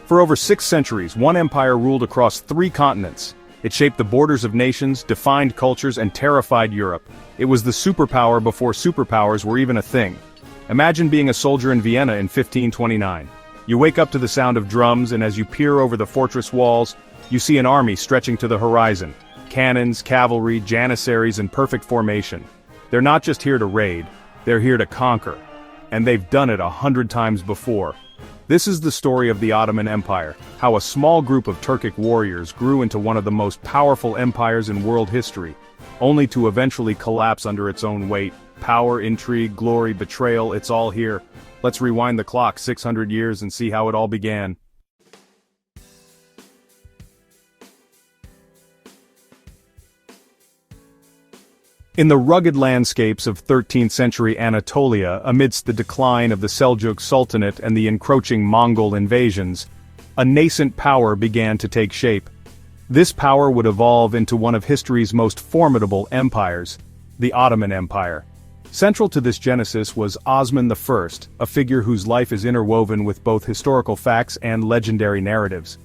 For over 6 centuries, one empire ruled across 3 continents. It shaped the borders of nations, defined cultures, and terrified Europe. It was the superpower before superpowers were even a thing. Imagine being a soldier in Vienna in 1529. You wake up to the sound of drums, and as you peer over the fortress walls, you see an army stretching to the horizon. Cannons, cavalry, janissaries in perfect formation. They're not just here to raid, they're here to conquer. And they've done it 100 times before. This is the story of the Ottoman Empire, how a small group of Turkic warriors grew into one of the most powerful empires in world history, only to eventually collapse under its own weight. Power, intrigue, glory, betrayal, it's all here. Let's rewind the clock 600 years and see how it all began. In the rugged landscapes of 13th century Anatolia, amidst the decline of the Seljuk Sultanate and the encroaching Mongol invasions, a nascent power began to take shape. This power would evolve into one of history's most formidable empires, the Ottoman Empire. Central to this genesis was Osman I, a figure whose life is interwoven with both historical facts and legendary narratives.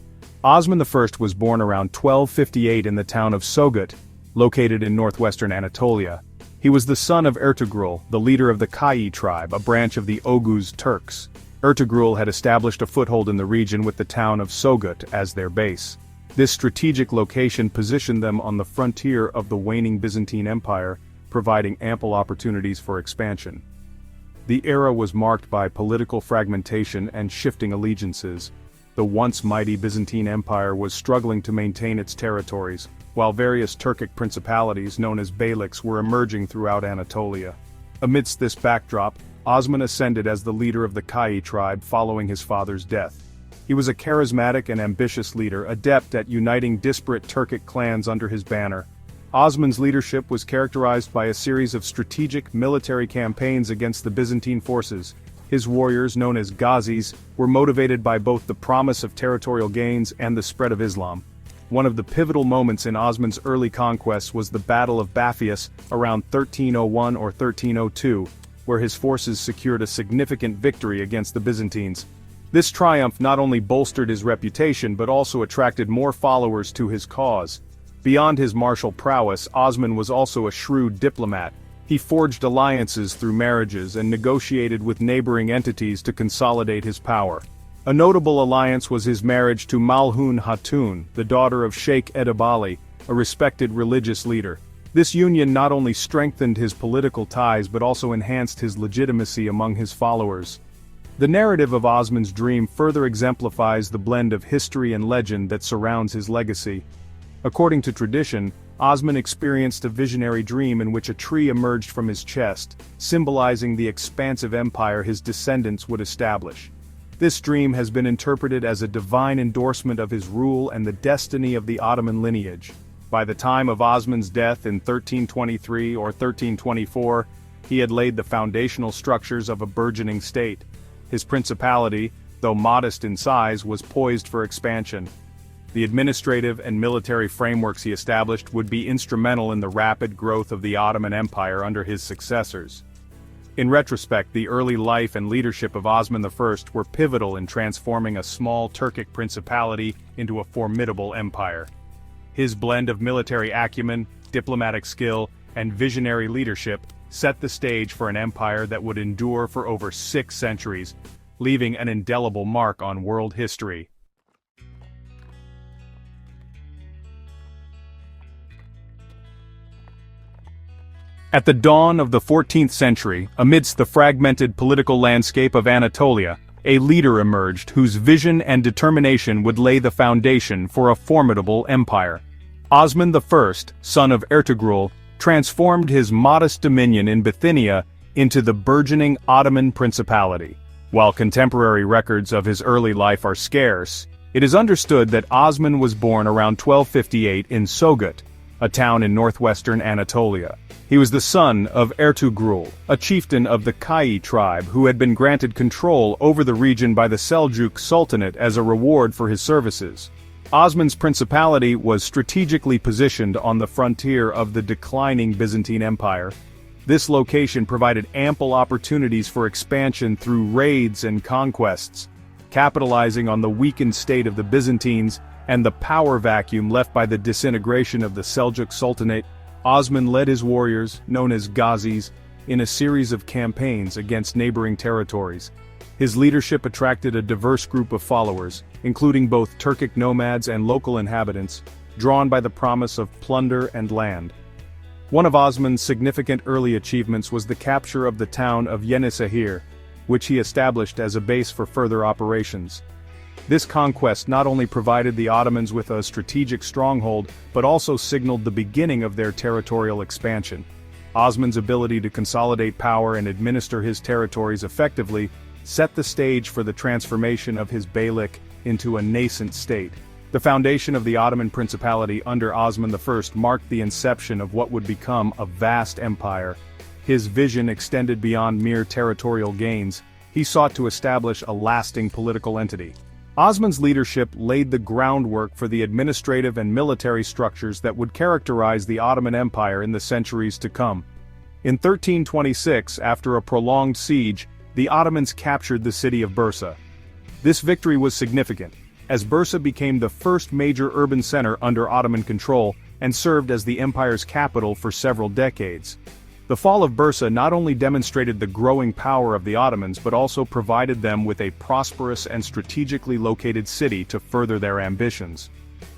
Osman I was born around 1258 in the town of Sogut, located in northwestern Anatolia. He was the son of Ertugrul, the leader of the Kai tribe, a branch of the Oghuz Turks. Ertugrul had established a foothold in the region with the town of Sogut as their base. This strategic location positioned them on the frontier of the waning Byzantine Empire, providing ample opportunities for expansion. The era was marked by political fragmentation and shifting allegiances. The once mighty Byzantine Empire was struggling to maintain its territories, while various Turkic principalities known as beyliks were emerging throughout Anatolia. Amidst this backdrop, Osman ascended as the leader of the Kai tribe following his father's death. He was a charismatic and ambitious leader, adept at uniting disparate Turkic clans under his banner. Osman's leadership was characterized by a series of strategic military campaigns against the Byzantine forces. His warriors, known as Ghazis, were motivated by both the promise of territorial gains and the spread of Islam. One of the pivotal moments in Osman's early conquests was the Battle of Baphius around 1301 or 1302, where his forces secured a significant victory against the Byzantines. This triumph not only bolstered his reputation but also attracted more followers to his cause. Beyond his martial prowess, Osman was also a shrewd diplomat. He forged alliances through marriages and negotiated with neighboring entities to consolidate his power. A notable alliance was his marriage to Malhun Hatun, the daughter of Sheikh Edebali, a respected religious leader. This union not only strengthened his political ties but also enhanced his legitimacy among his followers. The narrative of Osman's dream further exemplifies the blend of history and legend that surrounds his legacy. According to tradition, Osman experienced a visionary dream in which a tree emerged from his chest, symbolizing the expansive empire his descendants would establish. This dream has been interpreted as a divine endorsement of his rule and the destiny of the Ottoman lineage. By the time of Osman's death in 1323 or 1324, he had laid the foundational structures of a burgeoning state. His principality, though modest in size, was poised for expansion. The administrative and military frameworks he established would be instrumental in the rapid growth of the Ottoman Empire under his successors. In retrospect, the early life and leadership of Osman I were pivotal in transforming a small Turkic principality into a formidable empire. His blend of military acumen, diplomatic skill, and visionary leadership set the stage for an empire that would endure for over 6 centuries, leaving an indelible mark on world history. At the dawn of the 14th century, amidst the fragmented political landscape of Anatolia, a leader emerged whose vision and determination would lay the foundation for a formidable empire. Osman I, son of Ertugrul, transformed his modest dominion in Bithynia into the burgeoning Ottoman Principality. While contemporary records of his early life are scarce, it is understood that Osman was born around 1258 in Sogut, a town in northwestern Anatolia. He was the son of Ertugrul, a chieftain of the Kai tribe who had been granted control over the region by the Seljuk Sultanate as a reward for his services. Osman's principality was strategically positioned on the frontier of the declining Byzantine Empire. This location provided ample opportunities for expansion through raids and conquests. Capitalizing on the weakened state of the Byzantines and the power vacuum left by the disintegration of the Seljuk Sultanate, Osman led his warriors, known as Ghazis, in a series of campaigns against neighboring territories. His leadership attracted a diverse group of followers, including both Turkic nomads and local inhabitants, drawn by the promise of plunder and land. One of Osman's significant early achievements was the capture of the town of Yenisehir, which he established as a base for further operations. This conquest not only provided the Ottomans with a strategic stronghold but also signaled the beginning of their territorial expansion. Osman's ability to consolidate power and administer his territories effectively set the stage for the transformation of his beylik into a nascent state. The foundation of the Ottoman Principality under Osman I marked the inception of what would become a vast empire. His vision extended beyond mere territorial gains. He sought to establish a lasting political entity. Osman's leadership laid the groundwork for the administrative and military structures that would characterize the Ottoman Empire in the centuries to come. In 1326, after a prolonged siege, the Ottomans captured the city of Bursa. This victory was significant, as Bursa became the first major urban center under Ottoman control and served as the empire's capital for several decades. The fall of Bursa not only demonstrated the growing power of the Ottomans but also provided them with a prosperous and strategically located city to further their ambitions.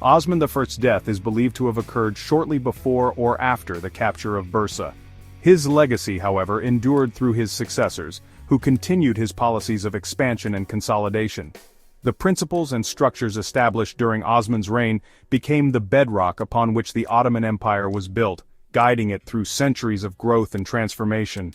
Osman I's death is believed to have occurred shortly before or after the capture of Bursa. His legacy, however, endured through his successors, who continued his policies of expansion and consolidation. The principles and structures established during Osman's reign became the bedrock upon which the Ottoman Empire was built, guiding it through centuries of growth and transformation.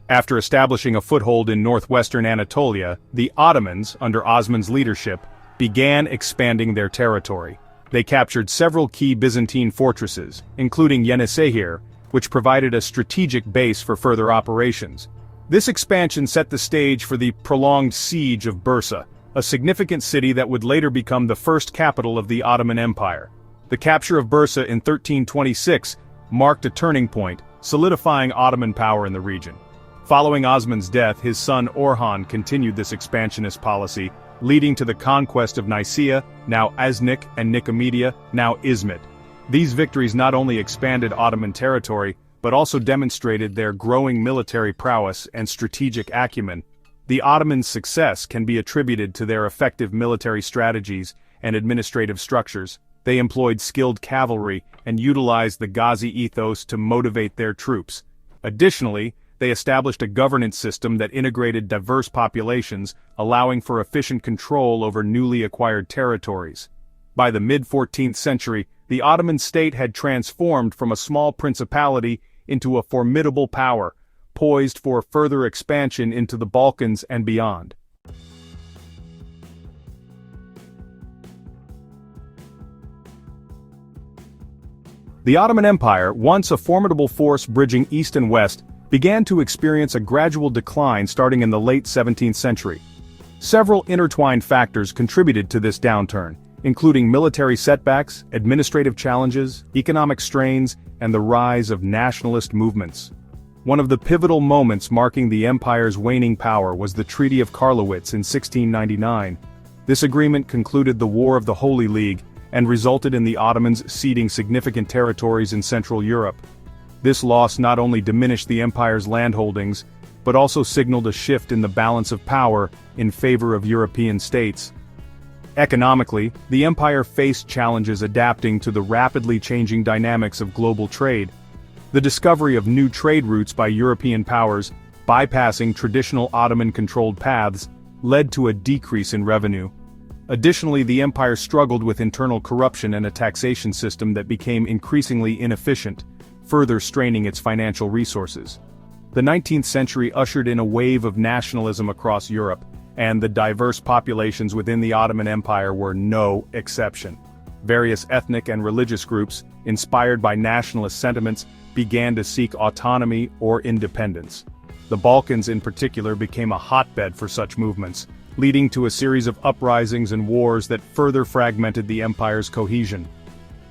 After establishing a foothold in northwestern Anatolia, the Ottomans, under Osman's leadership, began expanding their territory. They captured several key Byzantine fortresses, including Yenisehir, which provided a strategic base for further operations. This expansion set the stage for the prolonged siege of Bursa, a significant city that would later become the first capital of the Ottoman Empire. The capture of Bursa in 1326 marked a turning point, solidifying Ottoman power in the region. Following Osman's death, his son Orhan continued this expansionist policy, leading to the conquest of Nicaea, now Aznik, and Nicomedia, now Izmit. These victories not only expanded Ottoman territory, but also demonstrated their growing military prowess and strategic acumen. The Ottomans' success can be attributed to their effective military strategies and administrative structures. They employed skilled cavalry and utilized the Ghazi ethos to motivate their troops. Additionally, they established a governance system that integrated diverse populations, allowing for efficient control over newly acquired territories. By the mid-14th century, the Ottoman state had transformed from a small principality into a formidable power, poised for further expansion into the Balkans and beyond. The Ottoman Empire, once a formidable force bridging east and west, began to experience a gradual decline starting in the late 17th century. Several intertwined factors contributed to this downturn, including military setbacks, administrative challenges, economic strains, and the rise of nationalist movements. One of the pivotal moments marking the empire's waning power was the Treaty of Karlowitz in 1699. This agreement concluded the War of the Holy League and resulted in the Ottomans ceding significant territories in Central Europe. This loss not only diminished the empire's landholdings, but also signaled a shift in the balance of power in favor of European states. Economically, the empire faced challenges adapting to the rapidly changing dynamics of global trade. The discovery of new trade routes by European powers, bypassing traditional Ottoman-controlled paths, led to a decrease in revenue. Additionally, the empire struggled with internal corruption and a taxation system that became increasingly inefficient, further straining its financial resources. The 19th century ushered in a wave of nationalism across Europe, and the diverse populations within the Ottoman Empire were no exception. Various ethnic and religious groups, inspired by nationalist sentiments, began to seek autonomy or independence. The Balkans in particular became a hotbed for such movements, leading to a series of uprisings and wars that further fragmented the empire's cohesion.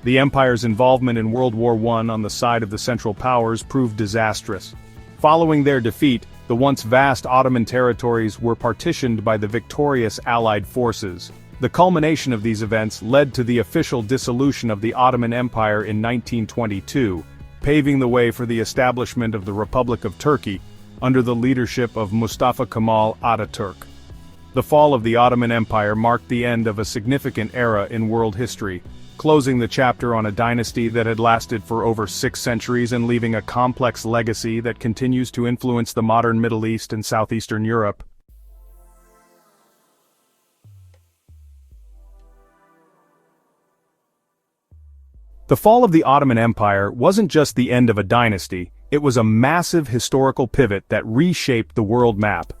The empire's involvement in World War I on the side of the Central Powers proved disastrous. Following their defeat, the once vast Ottoman territories were partitioned by the victorious Allied forces. The culmination of these events led to the official dissolution of the Ottoman Empire in 1922, paving the way for the establishment of the Republic of Turkey, under the leadership of Mustafa Kemal Ataturk. The fall of the Ottoman Empire marked the end of a significant era in world history, closing the chapter on a dynasty that had lasted for over 6 centuries and leaving a complex legacy that continues to influence the modern Middle East and southeastern Europe. The fall of the Ottoman Empire wasn't just the end of a dynasty, it was a massive historical pivot that reshaped the world map.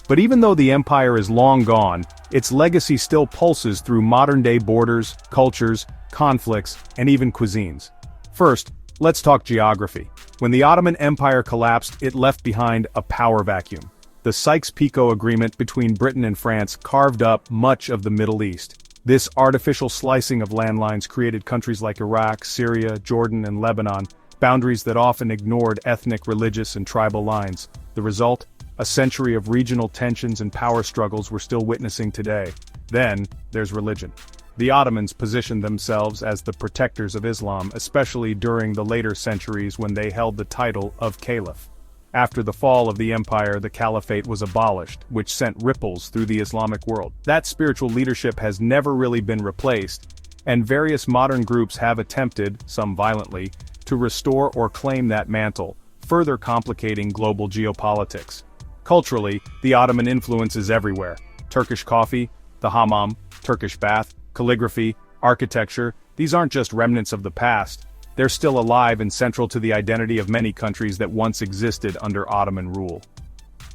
But even though the empire is long gone, its legacy still pulses through modern-day borders, cultures, conflicts, and even cuisines. First, let's talk geography. When the Ottoman Empire collapsed, it left behind a power vacuum. The Sykes-Picot Agreement between Britain and France carved up much of the Middle East. This artificial slicing of landlines created countries like Iraq, Syria, Jordan, and Lebanon, boundaries that often ignored ethnic, religious, and tribal lines. The result? A century of regional tensions and power struggles we're still witnessing today. Then, there's religion. The Ottomans positioned themselves as the protectors of Islam, especially during the later centuries when they held the title of Caliph. After the fall of the empire, the caliphate was abolished, which sent ripples through the Islamic world. That spiritual leadership has never really been replaced, and various modern groups have attempted, some violently, to restore or claim that mantle, further complicating global geopolitics. Culturally, the Ottoman influence is everywhere. Turkish coffee, the hammam, Turkish bath, calligraphy, architecture, these aren't just remnants of the past. They're still alive and central to the identity of many countries that once existed under Ottoman rule.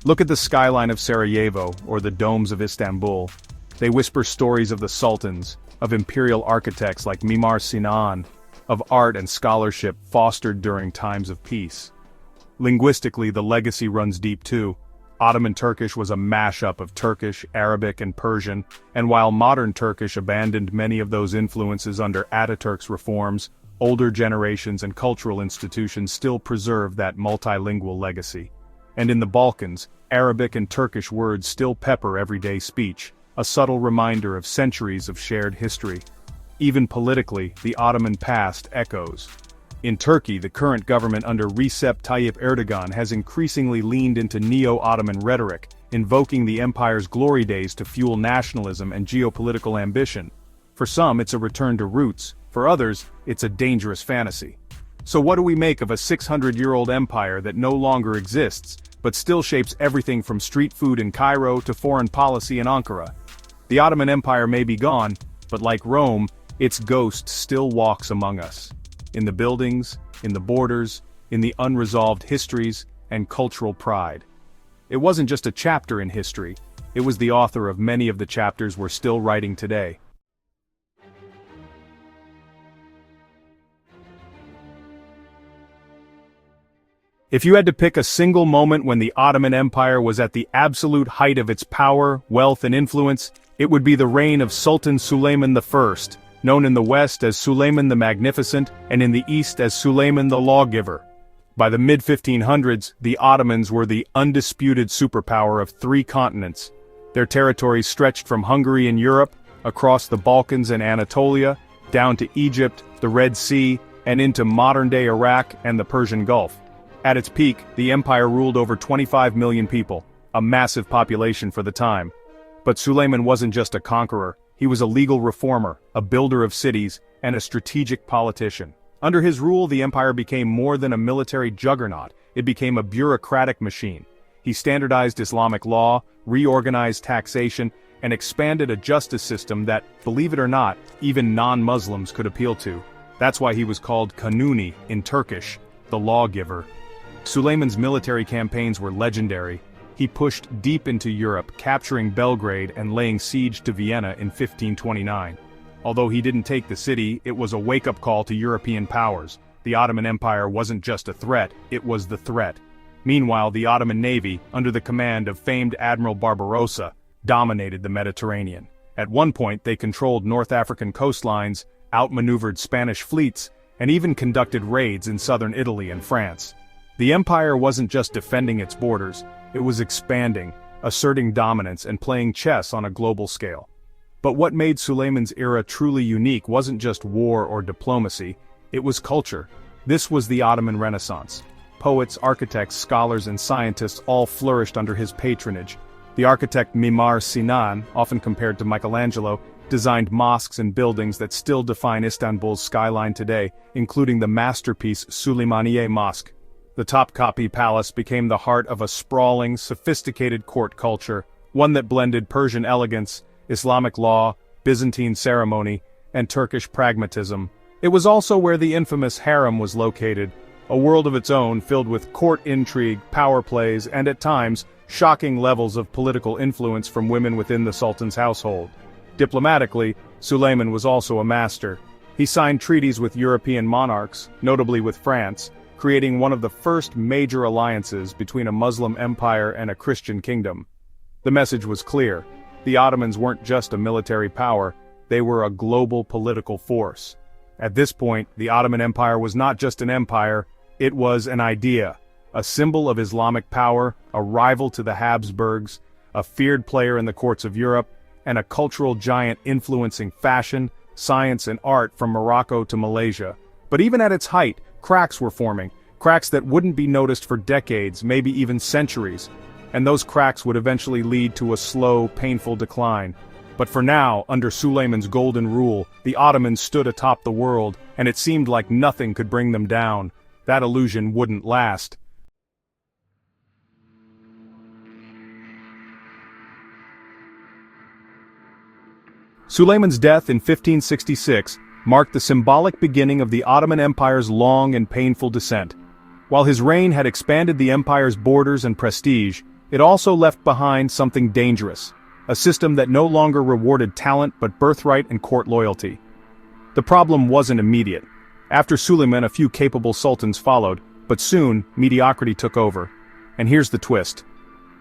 Look at the skyline of Sarajevo or the domes of Istanbul. They whisper stories of the sultans, of imperial architects like Mimar Sinan, of art and scholarship fostered during times of peace. Linguistically, the legacy runs deep too. Ottoman Turkish was a mashup of Turkish, Arabic, and Persian, and while modern Turkish abandoned many of those influences under Ataturk's reforms, older generations and cultural institutions still preserve that multilingual legacy. And in the Balkans, Arabic and Turkish words still pepper everyday speech, a subtle reminder of centuries of shared history. Even politically, the Ottoman past echoes. In Turkey, the current government under Recep Tayyip Erdogan has increasingly leaned into neo-Ottoman rhetoric, invoking the empire's glory days to fuel nationalism and geopolitical ambition. For some, it's a return to roots. For others, it's a dangerous fantasy. So what do we make of a 600-year-old empire that no longer exists, but still shapes everything from street food in Cairo to foreign policy in Ankara? The Ottoman Empire may be gone, but like Rome, its ghost still walks among us. In the buildings, in the borders, in the unresolved histories, and cultural pride. It wasn't just a chapter in history, it was the author of many of the chapters we're still writing today. If you had to pick a single moment when the Ottoman Empire was at the absolute height of its power, wealth, and influence, it would be the reign of Sultan Suleiman I, known in the West as Suleiman the Magnificent and in the East as Suleiman the Lawgiver. By the mid-1500s, the Ottomans were the undisputed superpower of 3 continents. Their territories stretched from Hungary in Europe, across the Balkans and Anatolia, down to Egypt, the Red Sea, and into modern-day Iraq and the Persian Gulf. At its peak, the empire ruled over 25 million people, a massive population for the time. But Suleiman wasn't just a conqueror, he was a legal reformer, a builder of cities, and a strategic politician. Under his rule, the empire became more than a military juggernaut, it became a bureaucratic machine. He standardized Islamic law, reorganized taxation, and expanded a justice system that, believe it or not, even non-Muslims could appeal to. That's why he was called Kanuni in Turkish, the lawgiver. Suleiman's military campaigns were legendary. He pushed deep into Europe, capturing Belgrade and laying siege to Vienna in 1529. Although he didn't take the city, it was a wake-up call to European powers. The Ottoman Empire wasn't just a threat, it was the threat. Meanwhile, the Ottoman navy, under the command of famed Admiral Barbarossa, dominated the Mediterranean. At one point, they controlled North African coastlines, outmaneuvered Spanish fleets, and even conducted raids in southern Italy and France. The empire wasn't just defending its borders, it was expanding, asserting dominance and playing chess on a global scale. But what made Suleiman's era truly unique wasn't just war or diplomacy, it was culture. This was the Ottoman Renaissance. Poets, architects, scholars, and scientists all flourished under his patronage. The architect Mimar Sinan, often compared to Michelangelo, designed mosques and buildings that still define Istanbul's skyline today, including the masterpiece Süleymaniye Mosque. The Topkapi Palace became the heart of a sprawling, sophisticated court culture, one that blended Persian elegance, Islamic law, Byzantine ceremony, and Turkish pragmatism. It was also where the infamous harem was located, a world of its own filled with court intrigue, power plays, and at times, shocking levels of political influence from women within the Sultan's household. Diplomatically, Suleiman was also a master. He signed treaties with European monarchs, notably with France, creating one of the first major alliances between a Muslim empire and a Christian kingdom. The message was clear. The Ottomans weren't just a military power, they were a global political force. At this point, the Ottoman Empire was not just an empire, it was an idea, a symbol of Islamic power, a rival to the Habsburgs, a feared player in the courts of Europe, and a cultural giant influencing fashion, science, and art from Morocco to Malaysia. But even at its height, cracks were forming, cracks that wouldn't be noticed for decades, maybe even centuries. And those cracks would eventually lead to a slow, painful decline. But for now, under Suleiman's golden rule, the Ottomans stood atop the world, and it seemed like nothing could bring them down. That illusion wouldn't last. Suleiman's death in 1566 marked the symbolic beginning of the Ottoman Empire's long and painful descent. While his reign had expanded the empire's borders and prestige, it also left behind something dangerous, a system that no longer rewarded talent but birthright and court loyalty. The problem wasn't immediate. After Suleiman, a few capable sultans followed, but soon, mediocrity took over. And here's the twist.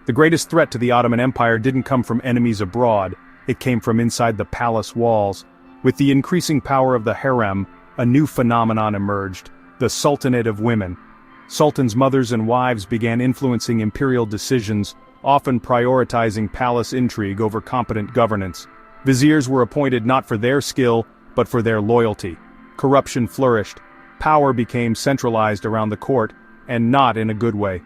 The greatest threat to the Ottoman Empire didn't come from enemies abroad, it came from inside the palace walls. With the increasing power of the harem, a new phenomenon emerged, the Sultanate of women. Sultans' mothers and wives began influencing imperial decisions, often prioritizing palace intrigue over competent governance. Viziers were appointed not for their skill, but for their loyalty. Corruption flourished, power became centralized around the court, and not in a good way.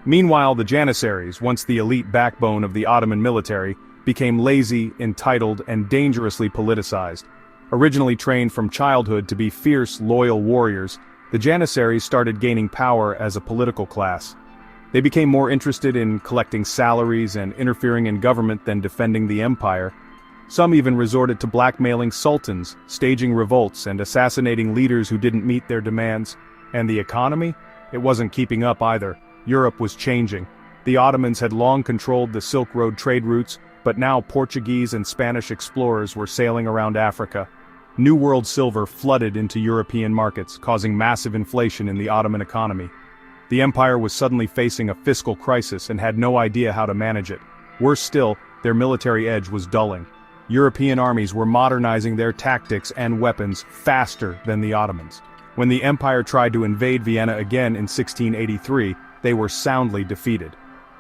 Meanwhile, the Janissaries, once the elite backbone of the Ottoman military, became lazy, entitled, and dangerously politicized. Originally trained from childhood to be fierce, loyal warriors, the Janissaries started gaining power as a political class. They became more interested in collecting salaries and interfering in government than defending the empire. Some even resorted to blackmailing sultans, staging revolts, and assassinating leaders who didn't meet their demands. And the economy? It wasn't keeping up either. Europe was changing. The Ottomans had long controlled the Silk Road trade routes, but now Portuguese and Spanish explorers were sailing around Africa. New World silver flooded into European markets, causing massive inflation in the Ottoman economy. The empire was suddenly facing a fiscal crisis and had no idea how to manage it. Worse still, their military edge was dulling. European armies were modernizing their tactics and weapons faster than the Ottomans. When the empire tried to invade Vienna again in 1683, they were soundly defeated.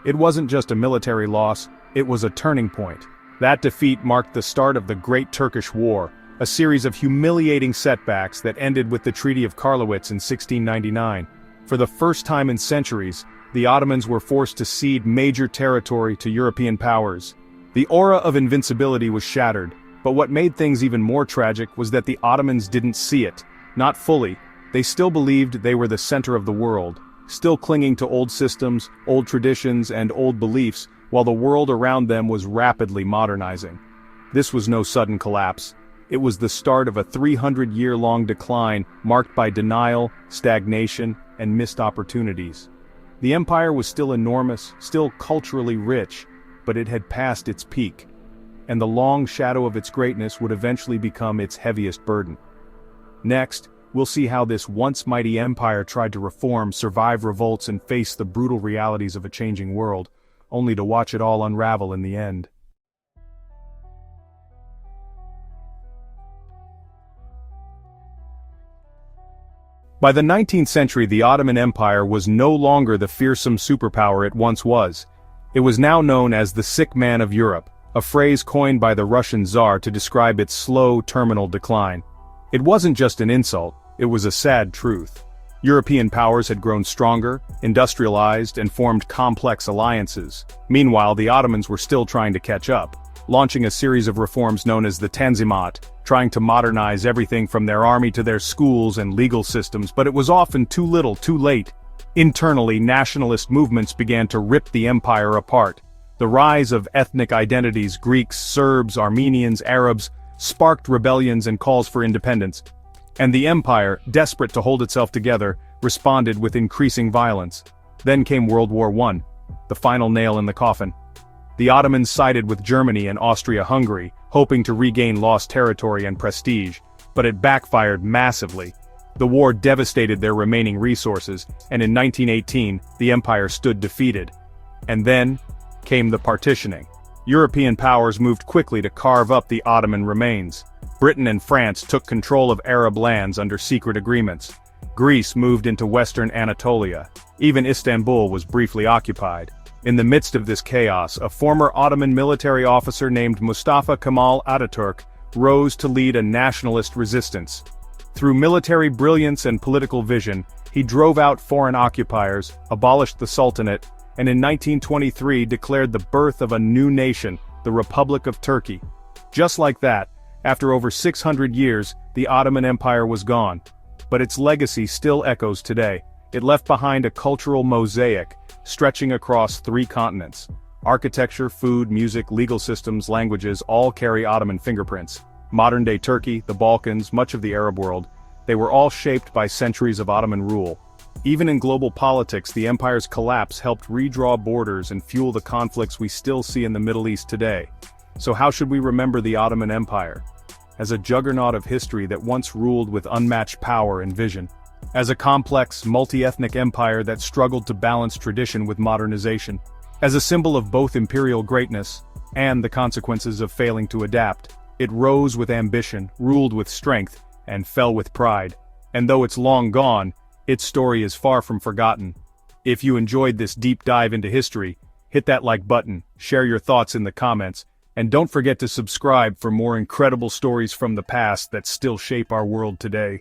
It wasn't just a military loss, it was a turning point. That defeat marked the start of the Great Turkish War, a series of humiliating setbacks that ended with the Treaty of Karlowitz in 1699. For the first time in centuries, the Ottomans were forced to cede major territory to European powers. The aura of invincibility was shattered, but what made things even more tragic was that the Ottomans didn't see it. Not fully. They still believed they were the center of the world, still clinging to old systems, old traditions, and old beliefs, while the world around them was rapidly modernizing. This was no sudden collapse. It was the start of a 300-year-long decline marked by denial, stagnation, and missed opportunities. The empire was still enormous, still culturally rich, but it had passed its peak, and the long shadow of its greatness would eventually become its heaviest burden. Next, we'll see how this once mighty empire tried to reform, survive revolts, and face the brutal realities of a changing world, only to watch it all unravel in the end. By the 19th century, the Ottoman Empire was no longer the fearsome superpower it once was. It was now known as the sick man of Europe, a phrase coined by the Russian Tsar to describe its slow terminal decline. It wasn't just an insult, it was a sad truth. European powers had grown stronger, industrialized, and formed complex alliances. Meanwhile, the Ottomans were still trying to catch up, launching a series of reforms known as the Tanzimat, trying to modernize everything from their army to their schools and legal systems, but it was often too little, too late. Internally, nationalist movements began to rip the empire apart. The rise of ethnic identities, Greeks, Serbs, Armenians, Arabs, sparked rebellions and calls for independence. And the empire, desperate to hold itself together, responded with increasing violence. Then came World War I, the final nail in the coffin. The Ottomans sided with Germany and Austria-Hungary, hoping to regain lost territory and prestige, but it backfired massively. The war devastated their remaining resources, and in 1918, the empire stood defeated. And then came the partitioning. European powers moved quickly to carve up the Ottoman remains. Britain and France took control of Arab lands under secret agreements. Greece moved into western Anatolia. Even Istanbul was briefly occupied. In the midst of this chaos, a former Ottoman military officer named Mustafa Kemal Ataturk rose to lead a nationalist resistance. Through military brilliance and political vision, he drove out foreign occupiers, abolished the Sultanate, and in 1923 declared the birth of a new nation, the Republic of Turkey. Just like that, after over 600 years, the Ottoman Empire was gone. But its legacy still echoes today. It left behind a cultural mosaic, stretching across 3 continents. Architecture, food, music, legal systems, languages all carry Ottoman fingerprints. Modern-day Turkey, the Balkans, much of the Arab world, they were all shaped by centuries of Ottoman rule. Even in global politics, the empire's collapse helped redraw borders and fuel the conflicts we still see in the Middle East today. So how should we remember the Ottoman Empire? As a juggernaut of history that once ruled with unmatched power and vision. As a complex, multi-ethnic empire that struggled to balance tradition with modernization. As a symbol of both imperial greatness and the consequences of failing to adapt. It rose with ambition, ruled with strength, and fell with pride. And though it's long gone, its story is far from forgotten. If you enjoyed this deep dive into history, hit that like button, share your thoughts in the comments, and don't forget to subscribe for more incredible stories from the past that still shape our world today.